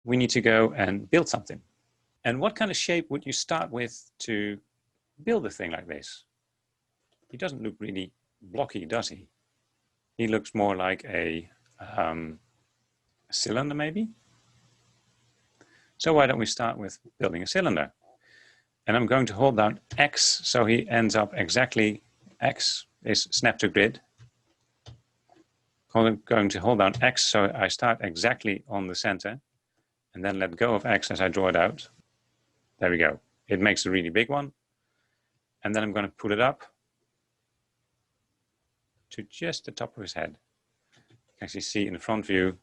we need to go and build something. And what kind of shape would you start with to build a thing like this? He doesn't look really blocky, does he? He looks more like a cylinder, maybe? So why don't we start with building a cylinder? And I'm going to hold down X, so he ends up exactly, X is snap to grid. I'm going to hold down X, so I start exactly on the center, and then let go of X as I draw it out. There we go. It makes a really big one. And then I'm going to put it up to just the top of his head. You can actually see in the front view,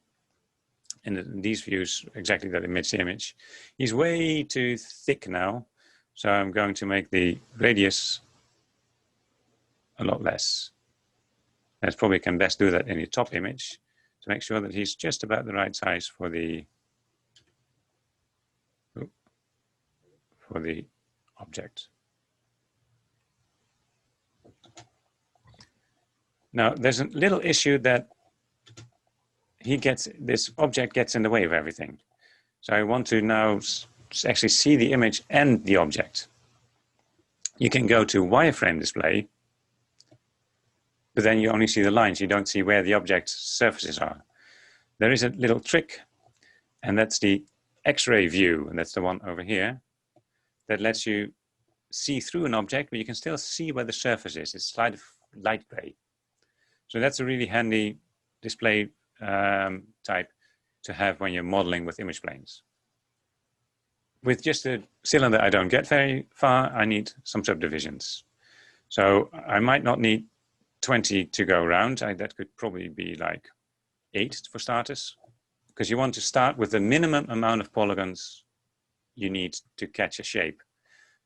in these views, exactly that image image. He's way too thick now, so I'm going to make the radius a lot less. I probably can best do that in the top image to make sure that he's just about the right size for the object. Now, there's a little issue that this object gets in the way of everything. So I want to now actually see the image and the object. You can go to wireframe display, but then you only see the lines. You don't see where the object's surfaces are. There is a little trick, and that's the X-ray view, and that's the one over here, that lets you see through an object, but you can still see where the surface is. It's light gray. So that's a really handy display type to have when you're modeling with image planes. With just a cylinder, I don't get very far. I need some subdivisions. So I might not need 20 to go around. That could probably be like 8 for starters, because you want to start with the minimum amount of polygons you need to catch a shape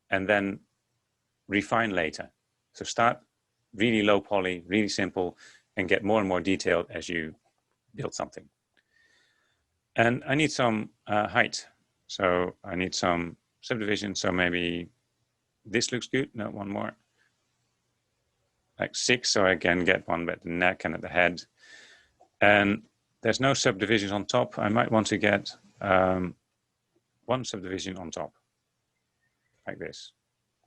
and then refine later. So start really low poly, really simple, and get more and more detailed as you build something. And I need some height. So I need some subdivision. So maybe this looks good. No, one more. Like 6, so I can get one at the neck and at the head. And there's no subdivisions on top. I might want to get one subdivision on top, like this.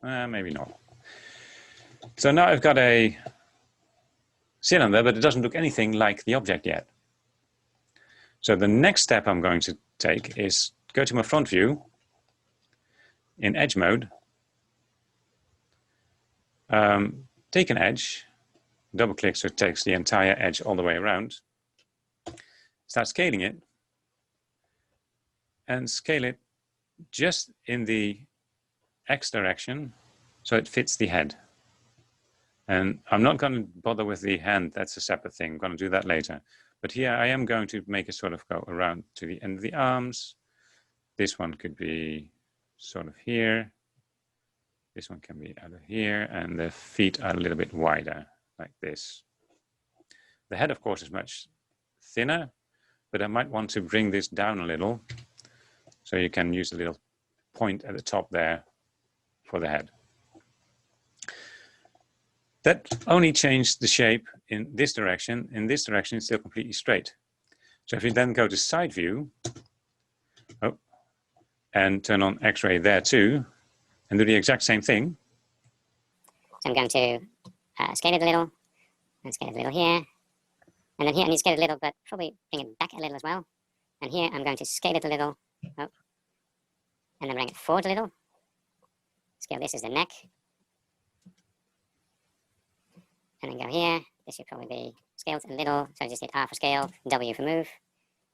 Maybe not. So now I've got a cylinder, but it doesn't look anything like the object yet. So the next step I'm going to take is go to my front view in edge mode, take an edge, double click so it takes the entire edge all the way around, start scaling it, and scale it just in the X direction so it fits the head. And I'm not going to bother with the hand, that's a separate thing. I'm going to do that later. But here I am going to make it sort of go around to the end of the arms. This one could be sort of here. This one can be out of here, and the feet are a little bit wider, like this. The head, of course, is much thinner, but I might want to bring this down a little. So you can use a little point at the top there for the head. That only changed the shape in this direction. In this direction, it's still completely straight. So if you then go to side view, and turn on X-ray there too, and do the exact same thing. So I'm going to scale it a little, and scale it a little here. And then here I need to scale it a little, but probably bring it back a little as well. And here I'm going to scale it a little, and then bring it forward a little. Scale this as the neck. And then go here. This should probably be scaled a little. So I just hit R for scale, W for move.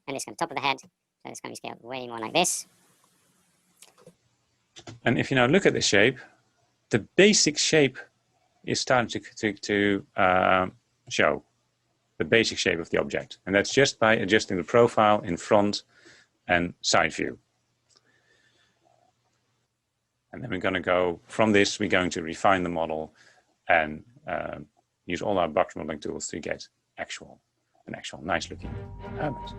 And this is on the top of the head. So it's going to be scaled way more like this. And if you now look at the shape, the basic shape is starting to show the basic shape of the object. And that's just by adjusting the profile in front and side view. And then we're going to go from this, we're going to refine the model and use all our box modeling tools to get an actual nice looking helmet.